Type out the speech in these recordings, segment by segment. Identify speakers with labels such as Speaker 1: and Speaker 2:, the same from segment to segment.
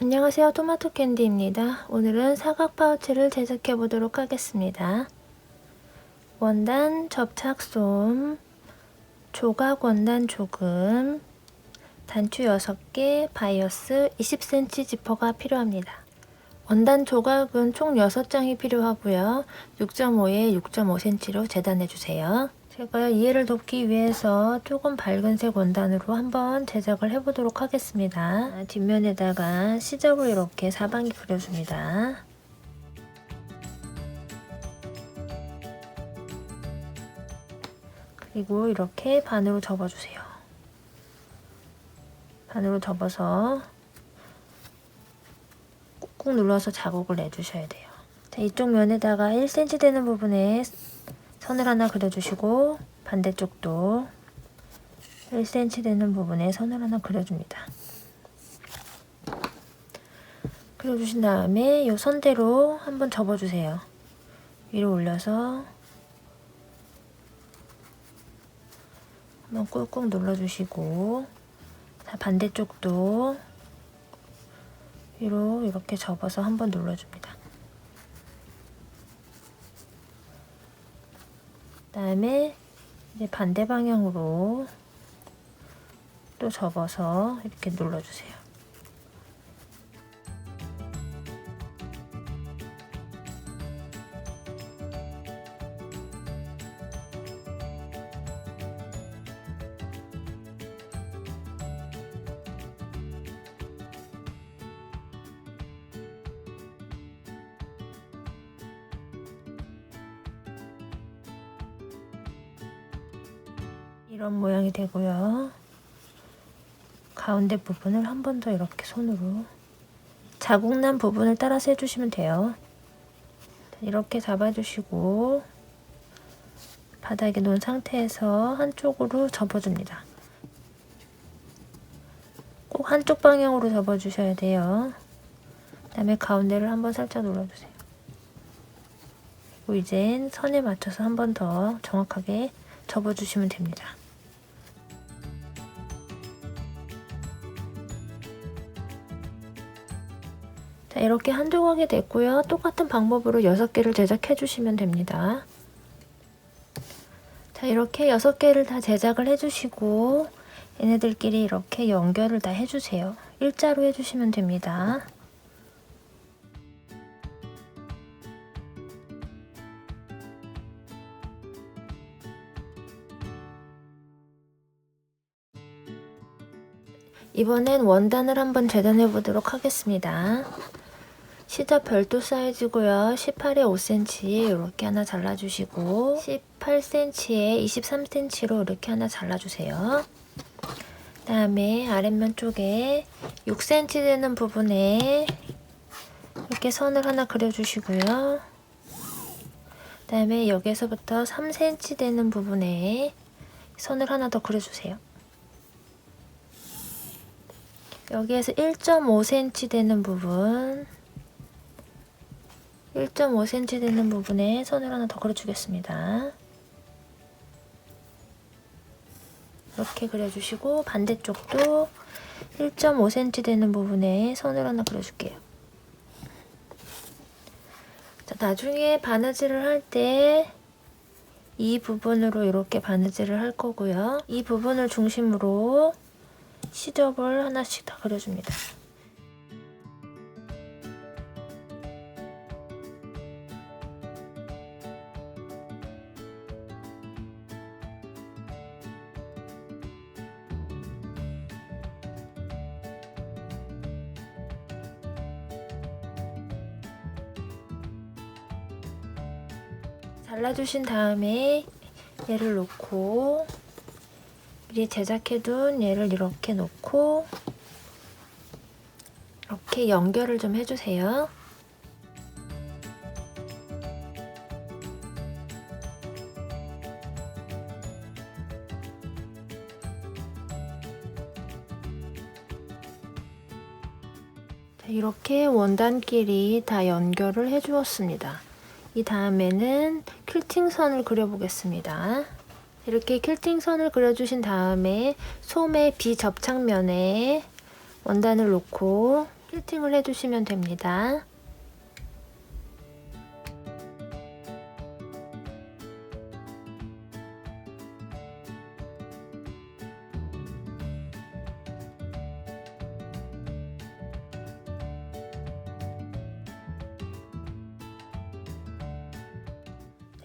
Speaker 1: 안녕하세요, 토마토 캔디입니다. 오늘은 사각 파우치를 제작해 보도록 하겠습니다. 원단 접착솜, 조각 원단 조금, 단추 6개, 바이어스 20cm 지퍼가 필요합니다. 원단 조각은 총 6장이 필요하고요. 6.5에 6.5cm로 재단해 주세요. 제가 이해를 돕기 위해서 조금 밝은색 원단으로 한번 제작을 해보도록 하겠습니다. 뒷면에다가 시접을 이렇게 사방이 그려줍니다. 그리고 이렇게 반으로 접어주세요. 반으로 접어서 꾹꾹 눌러서 자국을 내주셔야 돼요. 자, 이쪽 면에다가 1cm 되는 부분에 선을 하나 그려주시고 반대쪽도 1cm 되는 부분에 선을 하나 그려줍니다. 그려주신 다음에 이 선대로 한번 접어주세요. 위로 올려서 한번 꾹꾹 눌러주시고, 자, 반대쪽도 위로 이렇게 접어서 한번 눌러줍니다. 그다음에 이제 반대 방향으로 또 접어서 이렇게 눌러주세요. 이런 모양이 되고요. 가운데 부분을 한 번 더 이렇게 손으로 자국난 부분을 따라서 해주시면 돼요. 이렇게 잡아주시고 바닥에 놓은 상태에서 한쪽으로 접어줍니다. 꼭 한쪽 방향으로 접어주셔야 돼요. 그 다음에 가운데를 한번 살짝 눌러주세요. 그리고 이젠 선에 맞춰서 한 번 더 정확하게 접어주시면 됩니다. 자, 이렇게 한 조각이 됐고요. 똑같은 방법으로 6개를 제작해 주시면 됩니다. 자, 이렇게 6개를 다 제작을 해주시고 얘네들끼리 이렇게 연결을 다 해주세요. 일자로 해주시면 됩니다. 이번엔 원단을 한번 재단해 보도록 하겠습니다. 시접 별도 사이즈고요. 18에 5cm 이렇게 하나 잘라주시고 18cm에 23cm로 이렇게 하나 잘라주세요. 그 다음에 아랫면 쪽에 6cm 되는 부분에 이렇게 선을 하나 그려주시고요. 그 다음에 여기서부터 3cm 되는 부분에 선을 하나 더 그려주세요. 여기에서 1.5cm 되는 부분 1.5cm 되는 부분에 선을 하나 더 그려주겠습니다. 이렇게 그려주시고 반대쪽도 1.5cm 되는 부분에 선을 하나 그려줄게요. 자, 나중에 바느질을 할 때 이 부분으로 이렇게 바느질을 할 거고요. 이 부분을 중심으로 시접을 하나씩 다 그려줍니다. 잘라주신 다음에 얘를 놓고 미리 제작해둔 얘를 이렇게 놓고 이렇게 연결을 좀 해주세요. 자, 이렇게 원단끼리 다 연결을 해주었습니다. 이 다음에는 퀼팅선을 그려보겠습니다. 이렇게 퀼팅선을 그려주신 다음에 솜의 비접착면에 원단을 놓고 퀼팅을 해주시면 됩니다.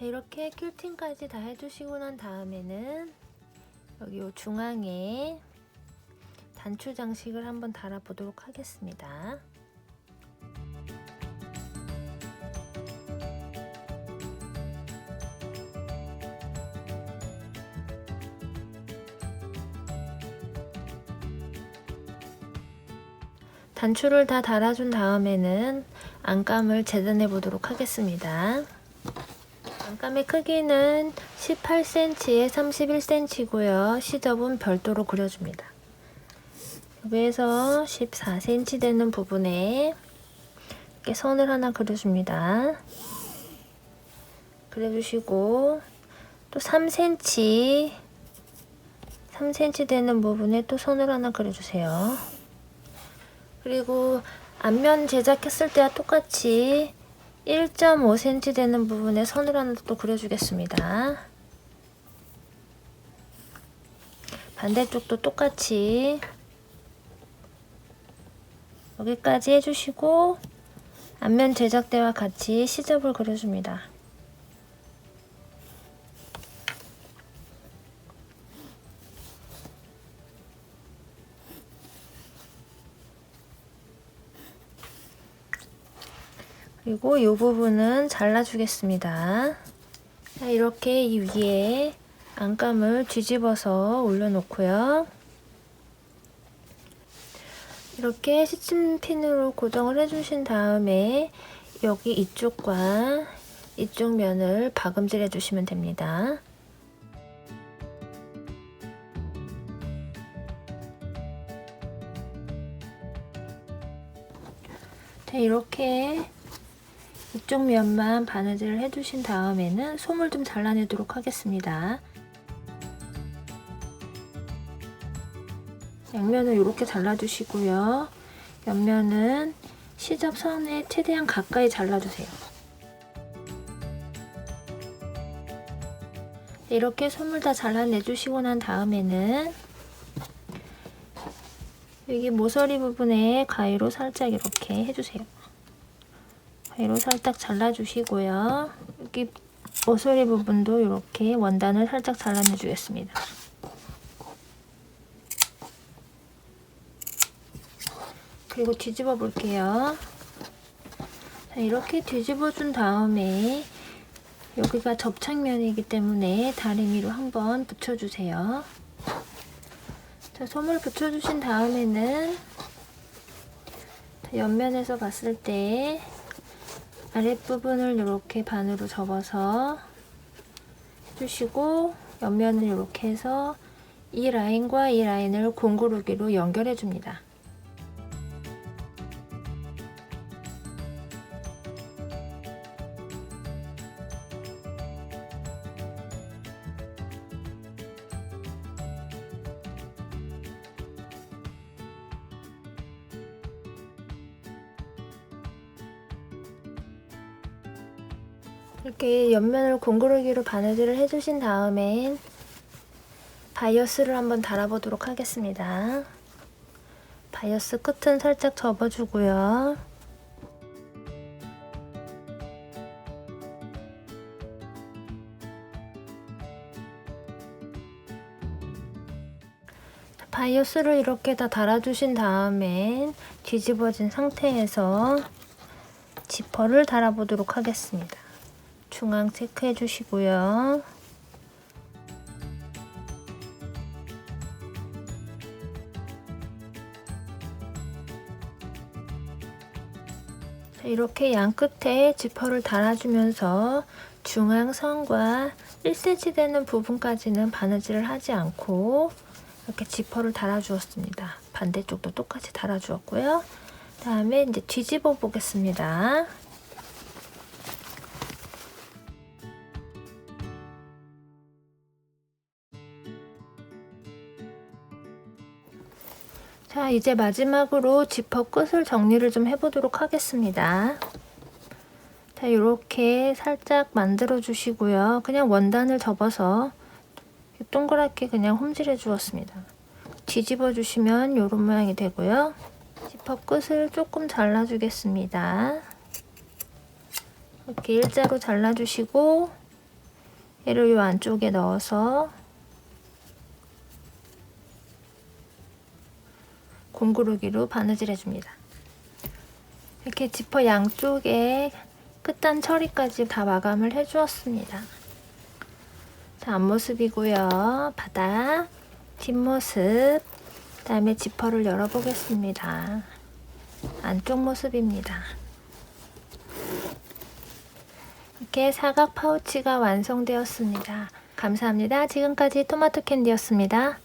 Speaker 1: 이렇게 퀼팅까지 다 해주시고 난 다음에는 여기 요 중앙에 단추 장식을 한번 달아 보도록 하겠습니다. 단추를 다 달아준 다음에는 안감을 재단해 보도록 하겠습니다. 안감의 크기는 18cm에 31cm고요. 시접은 별도로 그려줍니다. 여기에서 14cm 되는 부분에 이렇게 선을 하나 그려줍니다. 그려주시고 또 3cm 되는 부분에 또 선을 하나 그려주세요. 그리고 앞면 제작했을 때와 똑같이 1.5cm 되는 부분에 선을 하나 또 그려주겠습니다. 반대쪽도 똑같이 여기까지 해주시고 앞면 제작 때와 같이 시접을 그려줍니다. 그리고 이 부분은 잘라주겠습니다. 자, 이렇게 이 위에 안감을 뒤집어서 올려놓고요. 이렇게 시침핀으로 고정을 해주신 다음에 여기 이쪽과 이쪽 면을 박음질 해주시면 됩니다. 자, 이렇게 이쪽 면만 바느질을 해주신 다음에는 솜을 좀 잘라내도록 하겠습니다. 양면을 이렇게 잘라주시고요. 옆면은 시접선에 최대한 가까이 잘라주세요. 이렇게 솜을 다 잘라내주시고 난 다음에는 여기 모서리 부분에 가위로 살짝 이렇게 해주세요. 가위로 살짝 잘라주시고요. 여기 모서리 부분도 이렇게 원단을 살짝 잘라내주겠습니다. 그리고 뒤집어 볼게요. 자, 이렇게 뒤집어 준 다음에 여기가 접착면이기 때문에 다리미로 한번 붙여주세요. 자, 솜을 붙여주신 다음에는 옆면에서 봤을 때 아랫부분을 이렇게 반으로 접어서 해주시고 옆면을 이렇게 해서 이 라인과 이 라인을 공구르기로 연결해 줍니다. 이렇게 옆면을 공구르기로 바느질을 해주신 다음엔 바이어스를 한번 달아보도록 하겠습니다. 바이어스 끝은 살짝 접어주고요. 바이어스를 이렇게 다 달아주신 다음엔 뒤집어진 상태에서 지퍼를 달아보도록 하겠습니다. 중앙 체크해 주시고요. 이렇게 양 끝에 지퍼를 달아주면서 중앙선과 1cm 되는 부분까지는 바느질을 하지 않고 이렇게 지퍼를 달아주었습니다. 반대쪽도 똑같이 달아주었고요. 다음에 이제 뒤집어 보겠습니다. 자, 이제 마지막으로 지퍼 끝을 정리를 좀 해보도록 하겠습니다. 자, 이렇게 살짝 만들어 주시고요. 그냥 원단을 접어서 동그랗게 그냥 홈질해 주었습니다. 뒤집어 주시면 이런 모양이 되고요. 지퍼 끝을 조금 잘라 주겠습니다. 이렇게 일자로 잘라 주시고 얘를 이 안쪽에 넣어서 공구르기로 바느질 해줍니다. 이렇게 지퍼 양쪽에 끝단 처리까지 다 마감을 해주었습니다. 자, 앞모습이고요. 바닥, 뒷모습, 그 다음에 지퍼를 열어보겠습니다. 안쪽 모습입니다. 이렇게 사각 파우치가 완성되었습니다. 감사합니다. 지금까지 토마토 캔디였습니다.